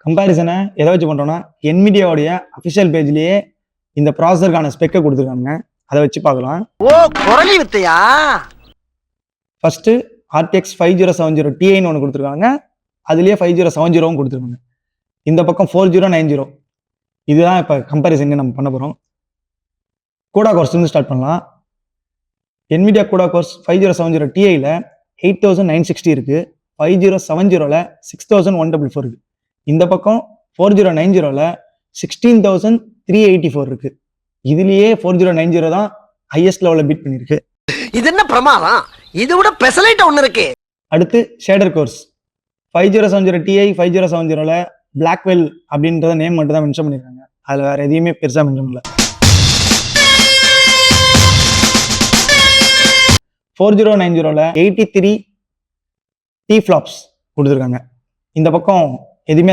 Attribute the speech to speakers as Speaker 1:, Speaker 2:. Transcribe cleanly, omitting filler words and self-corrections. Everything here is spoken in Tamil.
Speaker 1: கம்பேரிசனை எதை வச்சு பண்ணுறோன்னா NVIDIAவுடைய அஃபிஷியல் பேஜ்லேயே இந்த ப்ராசஸருக்கான ஸ்பெக்கை கொடுத்துருக்காங்க. அதை வச்சு பார்க்கலாம்.
Speaker 2: ஓ குரலி வித்தையா.
Speaker 1: ஃபர்ஸ்ட்டு RTX 5070 Tiன்னு ஒன்று கொடுத்துருக்காங்க. அதுலேயே 5070வும் கொடுத்துருக்காங்க. இந்த பக்கம் 4090. இதுதான் இப்போ கம்பேரிசன் நம்ம பண்ண போகிறோம். கோடா கோர்ஸ்லேருந்து ஸ்டார்ட் பண்ணலாம். NVIDIA கோடா கோர்ஸ் 5070 Tiயில் 8960 இருக்குது. 5070ல் 6144 இருக்குது. இந்த பக்கம் 4090ல் 16384 இருக்கு. இதுலயே 4090 தான் ஹையஸ்ட் லெவல்ல பீட் பண்ணிருக்கு.
Speaker 2: இது என்ன பிரமாதம்? இது விட பெசலைட் ஒன்னு இருக்கு.
Speaker 1: அடுத்து ஷேடர் கோர்ஸ் 5070 Ti 5070ல பிளாக்வெல் அப்படின்றத நேம் மட்டும் தான் மென்ஷன் பண்ணிருக்காங்க. அதுல வேற எதையுமே பெருசா மென்ஷன் பண்ணல. 4090ல 83 T ஃபிளாப்ஸ் கொடுத்துருக்காங்க. இந்த பக்கம் எதுவுமே